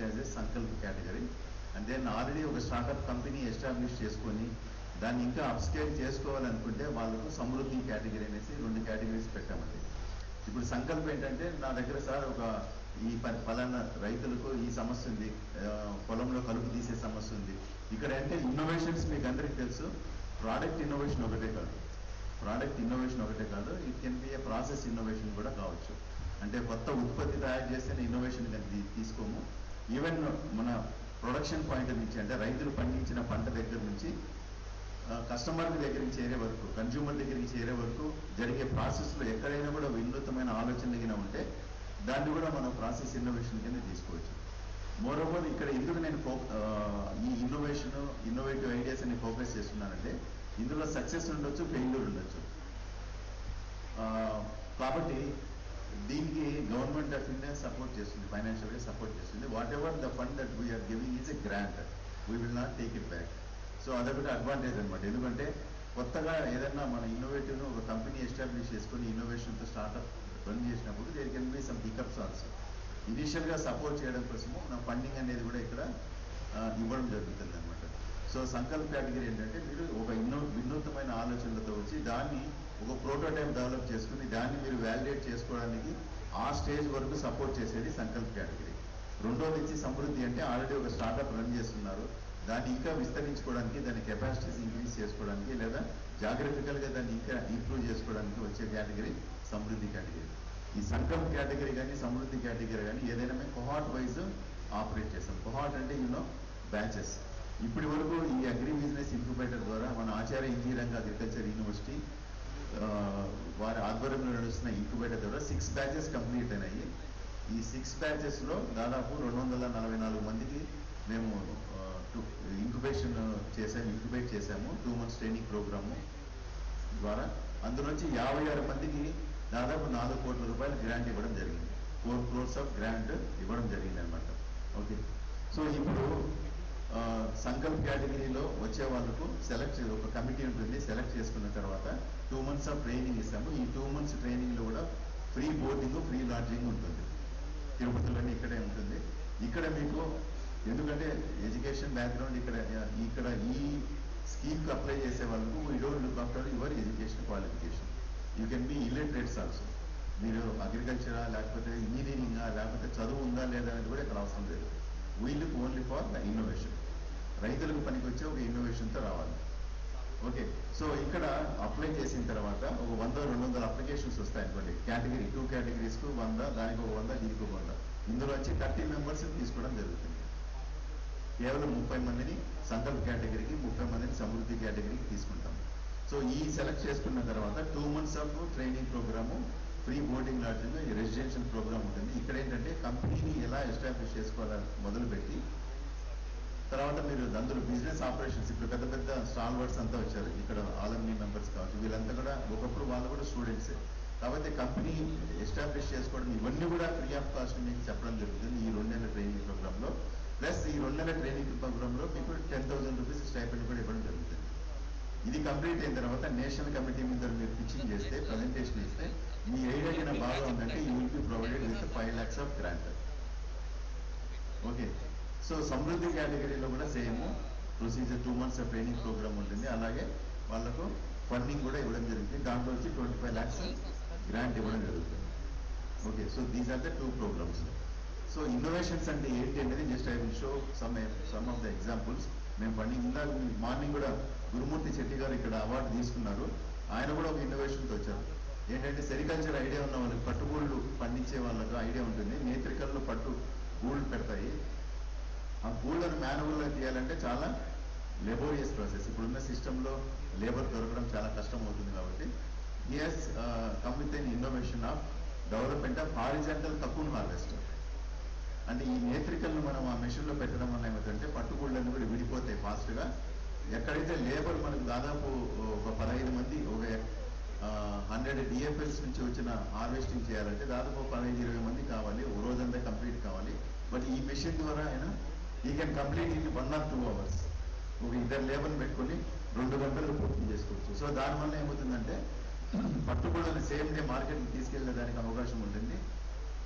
As a Sankalp category. And then already ఒక startup company establish చేసుకొని దాన్ని ఇంకా అప్స్కేల్ చేసుకోవాలనుకుంటే వాళ్ళకు సమృద్ధి కేటగిరీ అనేసి 2 కేటగిరీస్ పెట్టామండి. ఇప్పుడు సంకల్పం ఏంటంటే నా దగ్గర సార్ ఒక ఈ ఫలానా రైతులకు ఈ సమస్య ఉంది, పొలంలో కలుపు తీసే సమస్య ఉంది. ఇక్కడ అంటే ఇన్నోవేషన్స్ మీకు అందరికీ తెలుసు, ప్రోడక్ట్ ఇన్నోవేషన్ ఒకటే కాదు, it can be A process innovation కూడా కావచ్చు. అంటే కొత్త ఉత్పత్తి తయారు చేస్తే ఇన్నోవేషన్ తీసుకోము. ఈవెన్ మన ప్రొడక్షన్ పాయింట్ నుంచి అంటే రైతులు పండించిన పంట దగ్గర నుంచి కస్టమర్ దగ్గరికి చేరే వరకు, కన్జ్యూమర్ దగ్గరికి చేరే వరకు జరిగే ప్రాసెస్లో ఎక్కడైనా కూడా వినూత్నమైన ఆలోచనలు ఉంటే దాన్ని కూడా మనం ప్రాసెస్ ఇన్నోవేషన్ కింద తీసుకోవచ్చు. మోరోవర్ ఇక్కడ ఎందుకు నేను ఈ ఇన్నోవేటివ్ ఐడియాస్ అని ఫోకస్ చేస్తున్నానంటే ఇందులో సక్సెస్ ఉండొచ్చు, ఫెయిల్యూర్ ఉండొచ్చు. కాబట్టి దీనికి గవర్నమెంట్ ఆఫ్ ఇండియా సపోర్ట్ చేస్తుంది, ఫైనాన్షియల్గా సపోర్ట్ చేస్తుంది. Whatever the fund that we are giving is a grant, we will not take it back. So అదొకటి అడ్వాంటేజ్ అనమాట. ఎందుకంటే కొత్తగా ఏదన్నా మన ఇన్నోవేటివ్ను ఒక కంపెనీ ఎస్టాబ్లిష్ చేసుకుని ఇన్నోవేషన్తో స్టార్ట్అప్ రన్ చేసినప్పుడు there can be some pickups also. ఇనీషియల్గా సపోర్ట్ చేయడం కోసము నా ఫండింగ్ అనేది కూడా ఇక్కడ ఇవ్వడం జరుగుతుంది అనమాట. సో సంకల్ప్ కేటగిరీ ఏంటంటే మీరు ఒక వినూత్నమైన ఆలోచనలతో వచ్చి దాన్ని ఒక ప్రోటోటైప్ డెవలప్ చేసుకుని దాన్ని మీరు వ్యాలిడేట్ చేసుకోవడానికి ఆ స్టేజ్ వరకు సపోర్ట్ చేసేది సంకల్ప్ కేటగిరీ. రెండోది వచ్చి సమృద్ధి అంటే ఆల్రెడీ ఒక స్టార్ట్అప్ రన్ చేస్తున్నారు, దాన్ని ఇంకా విస్తరించుకోవడానికి, దాని కెపాసిటీస్ ఇంక్రీజ్ చేసుకోవడానికి లేదా జాగ్రఫికల్గా దాన్ని ఇంకా ఇంప్రూవ్ చేసుకోవడానికి వచ్చే కేటగిరీ సమృద్ధి కేటగిరీ. ఈ సంకల్ప్ కేటగిరీ కానీ సమృద్ధి కేటగిరీ కానీ ఏదైనా మేము కొహాట్ వైజ్ ఆపరేట్ చేస్తాం. కొహాట్ అంటే బ్యాచెస్. ఇప్పటి వరకు ఈ అగ్రి బిజినెస్ ఇంక్యుబేటర్ ద్వారా మన ఆచార్య ఇంజనీరింగ్ అగ్రికల్చర్ యూనివర్సిటీ వారి ఆధ్వర్యంలో నడుస్తున్న ఇంక్యుబేటర్ ద్వారా 6 బ్యాచెస్ కంప్లీట్ అయినాయి. ఈ 6 బ్యాచెస్లో దాదాపు 244 మందికి మేము ఇంక్యుబేట్ చేశాము 2 months ట్రైనింగ్ ప్రోగ్రాము ద్వారా. అందులోంచి 56 మందికి దాదాపు 4 కోట్ల రూపాయలు గ్రాంట్ ఇవ్వడం జరిగింది. 4 crores ఆఫ్ గ్రాంట్ ఇవ్వడం జరిగింది అనమాట. ఓకే, సో ఇప్పుడు సంకల్ప్ కేటగిరీలో వచ్చే వాళ్ళకు ఒక కమిటీ ఉంటుంది, సెలెక్ట్ చేసుకున్న తర్వాత 2 months ఆఫ్ ట్రైనింగ్ ఇస్తాము. ఈ 2 months ట్రైనింగ్లో కూడా ఫ్రీ బోర్డింగ్, ఫ్రీ లాడ్జింగ్ ఉంటుంది. తిరుపతిలోనే ఇక్కడే ఉంటుంది. ఇక్కడ మీకు ఎందుకంటే ఎడ్యుకేషన్ బ్యాక్గ్రౌండ్ ఇక్కడ ఈ స్కీమ్కి అప్లై చేసే వాళ్ళకు we don't look after your education qualification. You can be illiterates also. మీరు అగ్రికల్చరా లేకపోతే ఇంజనీరింగా లేకపోతే చదువు ఉందా లేదా అనేది కూడా ఇక్కడ అవసరం లేదు. We look only for the innovation. రైతులకు పనికి వచ్చే ఒక ఇన్నోవేషన్తో రావాలి. ఓకే, సో ఇక్కడ అప్లై చేసిన తర్వాత ఒక 100-200 అప్లికేషన్స్ వస్తాయి అనుకోండి. కేటగిరీ 2 కేటగిరీస్కు 100, దానికి ఒక 100, దీనికి ఒక 100. ఇందులో వచ్చి 30 members తీసుకోవడం జరుగుతుంది. కేవలం 30 మందిని సంకల్ప్ కేటగిరీకి, 30 మందిని సమృద్ధి కేటగిరీకి తీసుకుంటాం. సో ఈ సెలెక్ట్ చేసుకున్న తర్వాత 2 months of training programme, free boarding lodging, residential programme ఉంటుంది. ఇక్కడ ఏంటంటే కంపెనీని ఎలా ఎస్టాబ్లిష్ చేసుకోవాలని మొదలుపెట్టి తర్వాత మీరు అందులో బిజినెస్ ఆపరేషన్స్, ఇప్పుడు పెద్ద పెద్ద స్టాల్వర్డ్స్ అంతా వచ్చారు ఇక్కడ, ఆల్ఎంఈ మెంబర్స్ కావచ్చు, వీళ్ళంతా కూడా ఒకప్పుడు వాళ్ళు కూడా స్టూడెంట్సే. కాబట్టి కంపెనీ ఎస్టాబ్లిష్ చేసుకోవడం ఇవన్నీ కూడా ఫ్రీ ఆఫ్ కాస్ట్ మీకు చెప్పడం జరుగుతుంది ఈ 2 నెలల ట్రైనింగ్ ప్రోగ్రాంలో. ప్లస్ ఈ 2 నెలల ట్రైనింగ్ ప్రోగ్రాంలో మీకు 10,000 రూపీస్ స్టైపెండ్ కూడా ఇవ్వడం జరుగుతుంది. ఇది కంప్లీట్ అయిన తర్వాత నేషనల్ కమిటీ మీద మీరు పిచ్చింగ్ చేస్తే, ప్రజెంటేషన్ ఇస్తే, మీ ఐడియా బాగా ఉందంటే you will be provided with 5 lakhs of grant. Okay, so Samruddhi కేటగిరీలో కూడా same procedure 2 months of training programme ఉంటుంది. అలాగే వాళ్ళకు ఫండింగ్ కూడా ఇవ్వడం జరుగుతుంది. దాంట్లో వచ్చి 25 lakhs గ్రాంట్ ఇవ్వడం జరుగుతుంది. Okay, so these are the 2 programs. So innovations అంటే ఏంటి అనేది just I will show some of the examples. మేము ఫండింగ్ ఇందాక మార్నింగ్ కూడా గురుమూర్తి శెట్టి గారు ఇక్కడ అవార్డు తీసుకున్నారు. ఆయన కూడా ఒక ఇన్నోవేషన్తో వచ్చారు. ఏంటంటే సెరికల్చర్ ఐడియా ఉన్న వాళ్ళకి, పట్టుగూళ్ళు పండించే వాళ్ళకు ఐడియా ఉంటుంది. నేత్రికల్లో పట్టు గూళ్ళు పెడతాయి. ఆ గూళ్ళను మాన్యువల్గా తీయాలంటే చాలా లెబోరియస్ ప్రాసెస్. ఇప్పుడున్న సిస్టంలో లేబర్ దొరకడం చాలా కష్టం అవుతుంది. కాబట్టి he has come with an innovation of development of horizontal cocoon harvester. అంటే ఈ నేత్రికలను మనం ఆ మెషిన్లో పెట్టడం వల్ల ఏమిటంటే పట్టుగూళ్ళని కూడా విడిపోతాయి ఫాస్ట్గా. ఎక్కడైతే లేబర్ మనకు దాదాపు ఒక 15 మంది ఒక 100 DFLs నుంచి వచ్చిన హార్వెస్టింగ్ చేయాలంటే దాదాపు 15-20 మంది కావాలి, ఓ రోజంతా కంప్లీట్ కావాలి. బట్ ఈ మెషిన్ ద్వారా ఈ can complete in 1 or 2 hours. ఒక 2 లేబర్ని పెట్టుకొని 2 గంటలు పూర్తి చేసుకోవచ్చు. సో దానివల్ల ఏమవుతుందంటే పట్టుగూళ్ళని సేమ్ డే మార్కెట్కి తీసుకెళ్ళడానికి అవకాశం ఉంటుంది.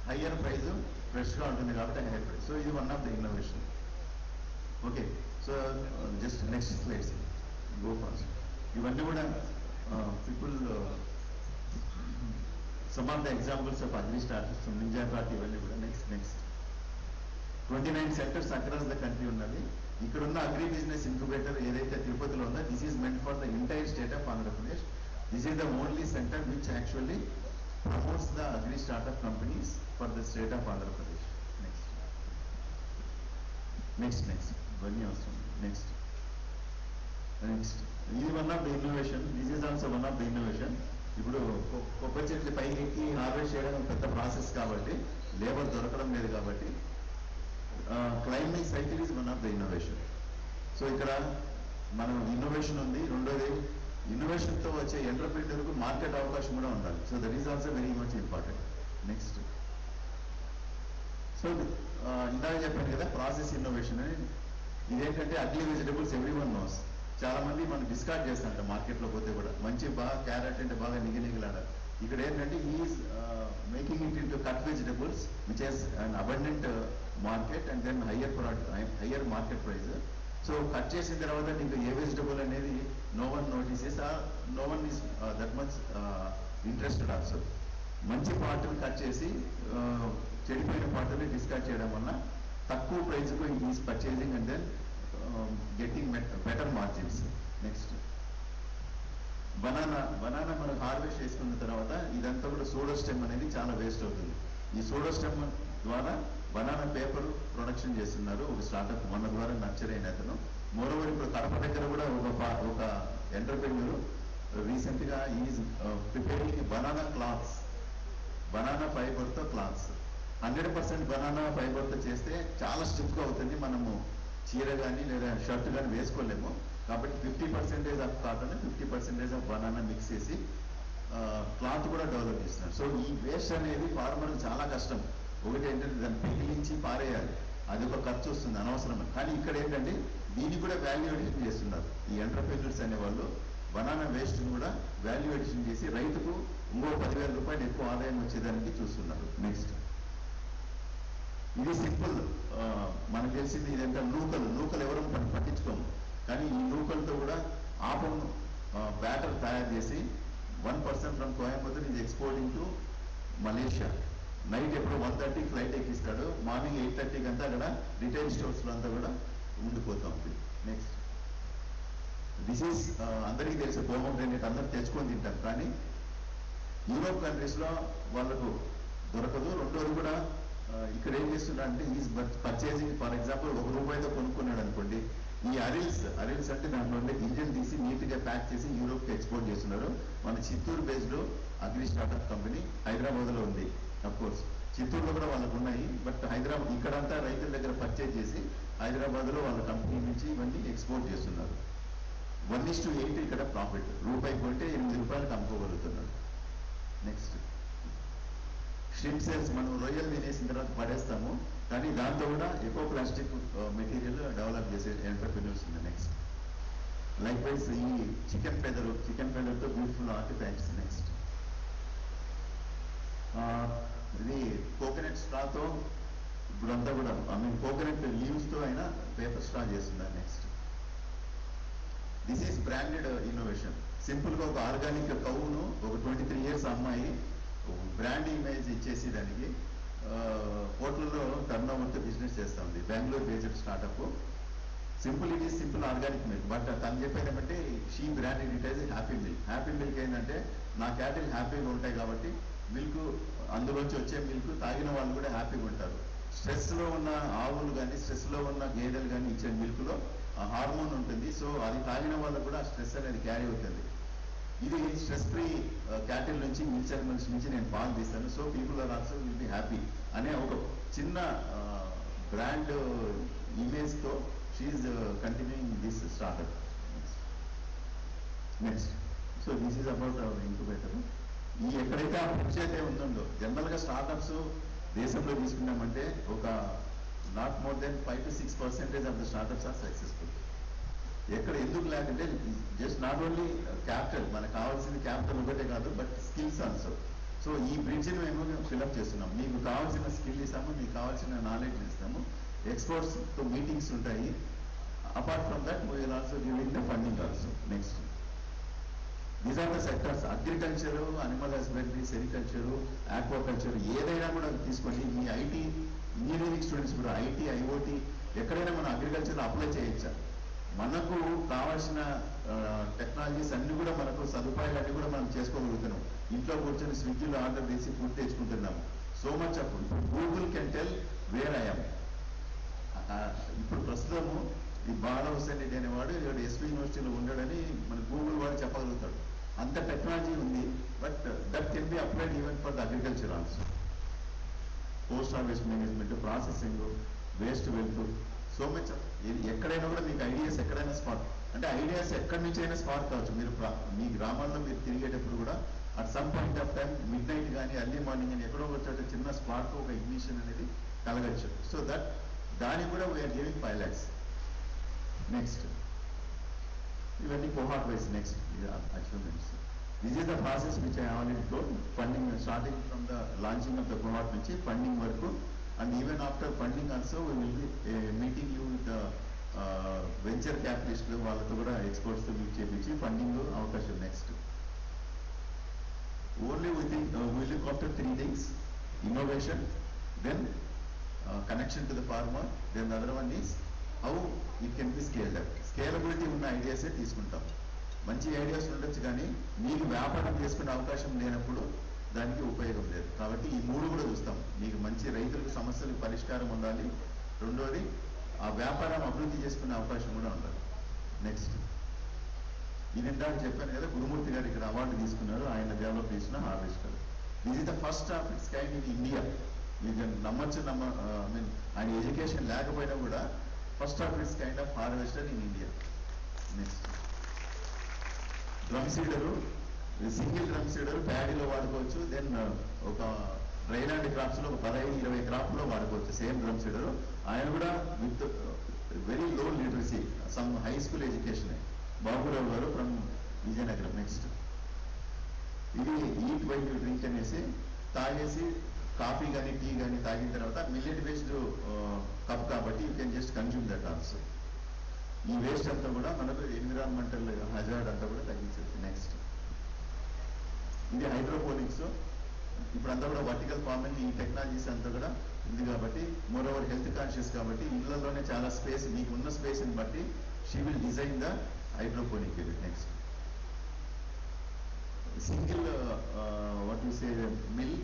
హయ్యర్ ప్రైజు ఫ్రెష్గా ఉంటుంది కాబట్టి హైయర్ ప్రైస్. సో ఇది one of the innovation. Okay, so just next slides go fast. ఇవన్నీ కూడా people some of the examples of agri startups, ninja party ఇవన్నీ కూడా. Next 29 centres across the country ఉన్నది. ఇక్కడ ఉన్న అగ్రి బిజినెస్ ఇంక్యుబేటర్ ఏదైతే తిరుపతిలో ఉందో, this is meant for the entire state of Andhra Pradesh. This is the only center which actually promotes the agri startup companies for the state of Andhra Pradesh. Next. One year also. Next. This is one of the innovation. This is also one of the innovation. ఇప్పుడు కొబ్బరి చెట్లు పైకి ఎక్కి harvest చేయడం పెద్ద process కాబట్టి, labour దొరకడం లేదు కాబట్టి, climbing cycle is one of the innovation. So ఇక్కడ మనం ఇన్నోవేషన్ ఉంది. రెండోది, ఇన్నోవేషన్తో వచ్చే ఎంటర్ప్రెన్యూర్కు మార్కెట్ అవకాశం కూడా ఉండాలి. So that is also very much important. Next, so ఇందాక చెప్పాను కదా ప్రాసెస్ ఇన్నోవేషన్ అని. ఇదేంటంటే ugly vegetables every one knows. చాలా మంది మనం డిస్కార్డ్ చేస్తాంట మార్కెట్లో పోతే కూడా. మంచి బాగా క్యారెట్ అంటే బాగా నిగినిగిలాడాలి. ఇక్కడ ఏంటంటే is making it into cut vegetables which has an abundant market and then higher market price. So cut చేసిన తర్వాత నీకు ఏ వెజిటబుల్ అనేది no one notices, no one is that much interested also. మంచి పార్ట్ని కట్ చేసి చెడిపోయిన పార్ట్ని డిస్కార్డ్ చేయడం వల్ల తక్కువ ప్రైస్కు is purchasing and then getting better margins. Next, banana మనం హార్వెస్ట్ చేసుకున్న తర్వాత ఇదంతా కూడా సోడోస్టెమ్ అనేది చాలా వేస్ట్ అవుతుంది. ఈ సోడోస్టెమ్ ద్వారా బనానా పేపర్ ప్రొడక్షన్ చేస్తున్నారు ఒక స్టార్టప్, మన ద్వారా నర్చర్ అయిన అతను. మోరోవర్ ఇప్పుడు కడప దగ్గర కూడా ఒక ఎంటర్ప్రెన్యూర్ రీసెంట్గా is preparing banana clothes, banana ఫైబర్తో క్లాత్స్. 100% బనానా ఫైబర్తో చేస్తే చాలా స్టిఫ్గా అవుతుంది, మనము చీర కానీ లేదా షర్ట్ కానీ వేసుకోలేము. కాబట్టి 50% of cotton, 50% of banana mix చేసి క్లాత్ కూడా డెవలప్ చేస్తున్నారు. సో ఈ వేస్ట్ అనేది ఫార్మర్కి చాలా కష్టం. ఒకటి ఏంటంటే దాన్ని పిగిలించి పారేయాలి, అది ఒక ఖర్చు వస్తుంది అనవసరం. కానీ ఇక్కడ ఏంటంటే దీన్ని కూడా వాల్యూ అడిషన్ చేస్తున్నారు ఈ ఎంటర్ప్రెన్యూర్స్ అనేవాళ్ళు. బనానా వేస్ట్ కూడా వాల్యూ అడిషన్ చేసి రైతుకు ఇంకో 10,000 రూపాయలు ఎక్కువ ఆదాయం వచ్చేదానికి చూస్తున్నారు. నెక్స్ట్, ఇది సింపుల్, మనకు తెలిసింది ఇదంటే నూకలు ఎవరు పట్టించుకోము. కానీ ఈ నూకలతో కూడా ఆపం బ్యాటర్ తయారు చేసి 1% from Coimbatore is exporting to Malaysia. Night ఎప్పుడు 1:30 ఫ్లైట్ ఎక్కిస్తాడు, మార్నింగ్ 8:30 అంతా అక్కడ రిటైల్ స్టోర్స్లో అంతా కూడా ఉండిపోతూ ఉంటుంది. నెక్స్ట్, దిస్ ఈజ్ అందరికీ తెలిసే పోమోగ్రానేట్ అందరూ తెచ్చుకొని తింటారు, కానీ యూరోప్ కంట్రీస్లో వాళ్ళకు దొరకదు. రెండోది కూడా ఇక్కడ ఏం చేస్తున్నారు అంటే ఈజ్ పర్చేసింగ్, ఫర్ ఎగ్జాంపుల్ ₹1 కొనుక్కున్నాడు అనుకోండి, ఈ అరిల్స్ అంటే దాంట్లో ఉండే గింజలు తీసి నీట్గా ప్యాక్ చేసి యూరోప్కి ఎక్స్పోర్ట్ చేస్తున్నారు. మన Chittoor based agri startup company హైదరాబాద్లో ఉంది. అఫ్ కోర్స్ చిత్తూరులో కూడా వాళ్ళకు ఉన్నాయి, బట్ హైదరాబాద్ ఇక్కడంతా రైతుల దగ్గర పర్చేజ్ చేసి హైదరాబాద్లో వాళ్ళ కంపెనీ నుంచి ఇవన్నీ ఎక్స్పోర్ట్ చేస్తున్నారు. 1:8 ఇక్కడ ప్రాఫిట్. రూపాయి కొంటే ₹8 అమ్ముకోగలుగుతున్నారు. నెక్స్ట్, షిప్ సేల్స్, మనం రొయ్యలు తినేసిన తర్వాత పడేస్తాము, కానీ దాంతో కూడా ఎకో ప్లాస్టిక్ మెటీరియల్ డెవలప్ చేసే ఎంటర్ప్రెన్యూర్స్ ఉంది. నెక్స్ట్, లైక్ వైజ్ ఈ చికెన్ ఫెదర్తో బ్యూటిఫుల్ ఆర్టిఫాక్ట్స్. నెక్స్ట్, ఇది కోకోనట్ స్ట్రాతో ఇప్పుడంతా కూడా కోకోనట్ లీవ్స్తో అయినా పేపర్ స్ట్రా చేస్తున్నారు. Next, this is branded innovation. సింపుల్గా ఒక ఆర్గానిక్ కౌను ఒక 23 ఇయర్స్ అమ్మాయి బ్రాండ్ ఇమేజ్ ఇచ్చేసి దానికి కోట్లలో టర్న్ ఓవర్తో బిజినెస్ చేస్తూ ఉంది. Bengaluru based startup. Simple, it is simple organic milk. But తను చెప్పేది ఏమంటే she brand it is happy milk. Happy milk ఏంటంటే నా క్యాటిల్ హ్యాపీగా ఉంటాయి కాబట్టి మిల్క్, అందులోంచి వచ్చే మిల్క్ తాగిన వాళ్ళు కూడా హ్యాపీగా ఉంటారు. స్ట్రెస్లో ఉన్న ఆవులు కానీ స్ట్రెస్లో ఉన్న గేదెలు కానీ ఇచ్చే మిల్క్లో హార్మోన్ ఉంటుంది. సో అది తాగిన వాళ్ళకు కూడా స్ట్రెస్ అనేది క్యారీ అవుతుంది. ఇది స్ట్రెస్ ఫ్రీ క్యాటిల్ నుంచి, మిల్క్ యానిమల్స్ నుంచి నేను పాలు తీస్తాను. So people are also will be happy అనే ఒక చిన్న బ్రాండ్ ఇమేజ్తో she continuing this startup. Next, so this is about our incubator. ఈ ఎక్కడైతే ఆ పరిచయతే ఉందో, జనరల్గా స్టార్టప్స్ దేశంలో తీసుకున్నామంటే ఒక not more than 5 to 6% of the startups are successful. ఎక్కడ ఎందుకు లేకంటే జస్ట్ నాట్ ఓన్లీ క్యాపిటల్, మనకు కావాల్సింది క్యాపిటల్ ఒకటే కాదు, బట్ స్కిల్స్ ఆల్సో. సో ఈ బ్రిడ్జ్ని మేము ఫిల్అప్ చేస్తున్నాం. మీకు కావాల్సిన స్కిల్ ఇస్తాము, మీకు కావాల్సిన నాలెడ్జ్ ఇస్తాము. ఎక్స్పర్ట్స్తో మీటింగ్స్ ఉంటాయి. Apart from that we will also giving the funding also. Next, these are the sectors. Agriculture, animal husbandry, sericulture, aquaculture ఏదైనా కూడా తీసుకోండి. మీ ఐటీ ఇంజనీరింగ్ స్టూడెంట్స్ కూడా ఐటీ, ఐఓటీ ఎక్కడైనా మనం అగ్రికల్చర్లో అప్లై చేయొచ్చా? మనకు కావాల్సిన టెక్నాలజీస్ అన్ని కూడా, మనకు సదుపాయాలు అన్ని కూడా మనం చేసుకోగలుగుతున్నాం. ఇంట్లో కూర్చొని స్విగ్గీలో ఆర్డర్ చేసి ఫుడ్ తెచ్చుకుంటున్నాము. సో మచ్ అప్పుడు Google can tell where I'm. ఇప్పుడు ప్రస్తుతము ఈ బాలా హుసేన్ రెడ్డి అనేవాడు ఇక్కడ ఎస్పీ యూనివర్సిటీలో ఉండడని మన గూగుల్ వాడు చెప్పగలుగుతాడు. అంత టెక్నాలజీ ఉంది. But that can be applied even for the agriculture also. Post harvest management, processing, waste wealth, so much. ఎక్కడైనా కూడా మీకు ఐడియాస్ ఎక్కడైనా స్పాట్, అంటే ఐడియాస్ ఎక్కడి నుంచి అయినా స్పాట్ కావచ్చు. మీరు మీ గ్రామాల్లో మీరు తిరిగేటప్పుడు కూడా at some point of time mid night కానీ ఎర్లీ మార్నింగ్ కానీ ఎక్కడో వచ్చే చిన్న స్పాట్ ఒక ఇగ్నిషన్ అనేది కలగచ్చు. సో దట్ దానికి కూడా వీఆర్ గివింగ్ 5 lakhs. నెక్స్ట్, ఇవన్నీ cohort wise. Next, achievements. This is the process which I already told. Funding starting from the launching of the cohort నుంచి ఫండింగ్ వరకు. And even after funding also, we will be meeting you with the venture capitalist వాళ్ళతో కూడా ఎక్స్పర్ట్స్తో meet చేయించి funding అవకాశం. Next, only we look after 3 things: innovation, then connection to the farmer, then the other one is how it can be scaled up. Scalability ఉన్న ఐడియాసే తీసుకుంటాం. మంచి ideas ఉండొచ్చు కానీ మీకు వ్యాపారం చేసుకునే అవకాశం లేనప్పుడు దానికి ఉపయోగం లేదు. కాబట్టి ఈ 3 కూడా చూస్తాం. మీకు మంచి రైతులకు సమస్యలకు పరిష్కారం ఉండాలి. రెండోది, ఆ వ్యాపారం అభివృద్ధి చేసుకునే అవకాశం కూడా ఉండాలి. నెక్స్ట్, ఇది ఇందాక చెప్పాను కదా, గురుమూర్తి గారు ఇక్కడ అవార్డు తీసుకున్నారు. ఆయన డెవలప్ చేసిన harvester. This is the first of its kind in India. మీకు నమ్మచ్చు, ఐ మీన్ ఆయన ఎడ్యుకేషన్ లేకపోయినా కూడా first of its kind of harvester in India. Next, drum seeder, single drum seeder ప్యాడీలో వాడుకోవచ్చు. దెన్ ఒక డ్రైలాండ్ క్రాప్స్ లో 15-20 క్రాప్లో వాడుకోవచ్చు సేమ్ డ్రమ్ సీడర్. ఆయన కూడా with very low literacy, some high school education. Baburao గారు ఫ్రమ్ విజయనగరం. నెక్స్ట్, ఇది ఈట్ వైల్ యూ డ్రింక్ అనేసి తాగేసి కాఫీ కానీ టీ కానీ తాగిన తర్వాత మిల్లెట్ బేస్డ్ కప్ కాబట్టి you can just consume that also. ఈ వేస్ట్ అంతా కూడా మనకు ఎన్విరాన్మెంటల్ హజార్డ్ అంతా కూడా తగ్గించవచ్చు. నెక్స్ట్, ఇది హైడ్రోపోనిక్స్. ఇప్పుడంతా కూడా వర్టికల్ ఫార్మింగ్, ఈ టెక్నాలజీస్ అంతా కూడా ఉంది కాబట్టి, మోర్ ఓవర్ హెల్త్ కాన్షియస్ కాబట్టి ఇళ్లలోనే చాలా స్పేస్, మీకు ఉన్న స్పేస్ని బట్టి she will design the hydroponic unit. Next, single what you say mill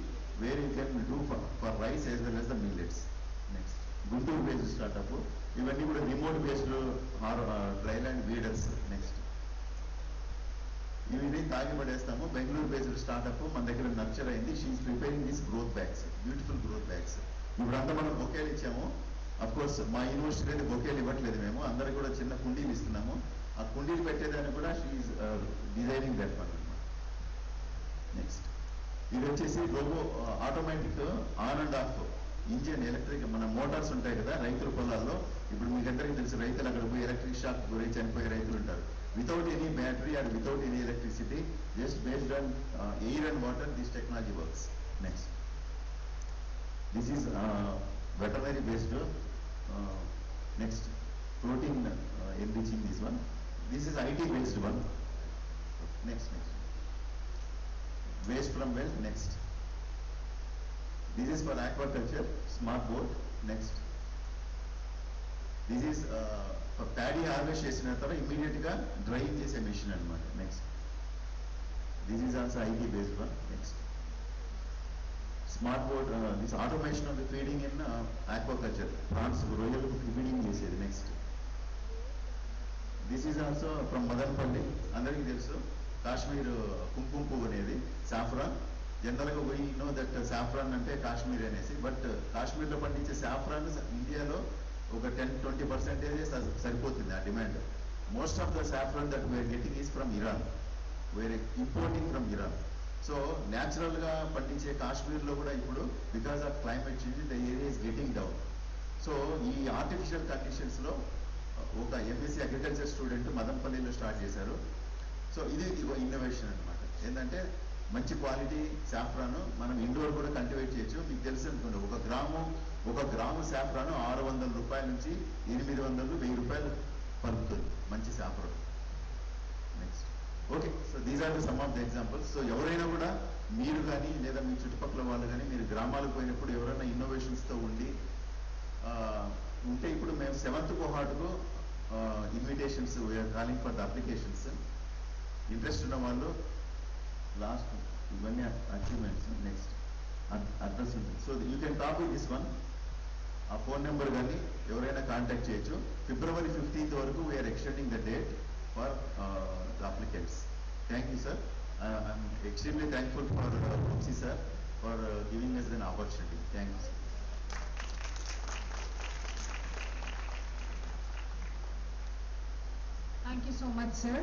where you can do for rice as well as the millets. Next, Guntur based startup. ఇవన్నీ కూడా remote based dryland weeders. Next, ఇవి తాగి పడేస్తాము. Bengaluru based startup మన దగ్గర nurture అయింది. She's preparing these growth bags, beautiful growth bags. ఇప్పుడంతా మనం బొకేలు ఇచ్చాము. అఫ్ కోర్స్ మా యూనివర్సిటీ అయితే బొకేలు ఇవ్వట్లేదు, మేము అందరికి కూడా చిన్న కుండీలు ఇస్తున్నాము. ఆ కుండీలు పెట్టేదాన్ని కూడా షీఈస్ డిజైనింగ్ దట్ వన్ అనమాట. నెక్స్ట్, ఇది వచ్చేసి robo automatic on and off engine electric. మన మోటార్స్ ఉంటాయి కదా రైతుల పొలాల్లో. ఇప్పుడు మీకు అందరికీ తెలుసు, రైతులు అక్కడ పోయి ఎలక్ట్రిక్ షాక్ గురై చనిపోయే రైతులు ఉంటారు. Without any battery or without any electricity, just based on air and water, this technology works. Next, this is veterinary based. Next, protein enriching this one. This is IT based one. Next, waste from well. Next, this is for aquaculture, smart boat. Next, this is paddy harvest చేసిన తర్వాత immediate గా drying చేసే machine అనమాట. Next, this is also IT based one. Next, smart board, this automation of the feeding in aquaculture, prawns రొయ్యలకు feeding చేసేది. Next, this is also from Madanapalle. అందరికీ తెలుసు కాశ్మీర్ కుంకుమ పువ్వు అనేది సాఫ్రాన్. జనరల్గా వీ నో దట్ సాఫ్రాన్ అంటే కాశ్మీర్ అనేసి, బట్ కాశ్మీర్లో పండించే సాఫ్రాన్ ఇండియాలో ఒక 10-20% సరిపోతుంది ఆ demand. Most of the saffron that we are getting is from Iran. We are importing from Iran. So natural గా పండించే కాశ్మీర్లో కూడా ఇప్పుడు because of climate change the area is getting down. So ఈ ఆర్టిఫిషియల్ కండిషన్స్ లో ఒక ఎంఎస్సీ అగ్రికల్చర్ స్టూడెంట్ మదనపల్లిలో start చేశారు. సో ఇది ఇన్నోవేషన్ అనమాట. ఏంటంటే మంచి క్వాలిటీ సాఫ్రాన్ మనం ఇండోర్ కూడా కల్టివేట్ చేయొచ్చు. మీకు తెలుసు అనుకోండి, ఒక గ్రాము సాఫ్రాన్ 600 రూపాయల నుంచి 800, 1000 రూపాయలు పలుకుతుంది మంచి saffron. Next okay, so these are the some of the examples. So ఎవరైనా కూడా మీరు కానీ లేదా మీ చుట్టుపక్కల వాళ్ళు కానీ మీరు గ్రామాలకు పోయినప్పుడు ఎవరైనా ఇన్నోవేషన్స్తో ఉంటే ఇప్పుడు మేము 7th cohortకు invitations we're calling for the applications. Interest ఉన్న వాళ్ళు లాస్ట్ ఇవన్నీ అచీవ్మెంట్స్. నెక్స్ట్ అడ్రస్ ఉంటుంది. So you can copy this one. ఆ ఫోన్ నెంబర్ కానీ ఎవరైనా కాంటాక్ట్ చేయొచ్చు. February 15th వరకు we're extending the date for the applicants. Thank you sir. I'm extremely thankful for Vamshi sir for giving us an opportunity. థ్యాంక్ యూ. Thank you so much, sir.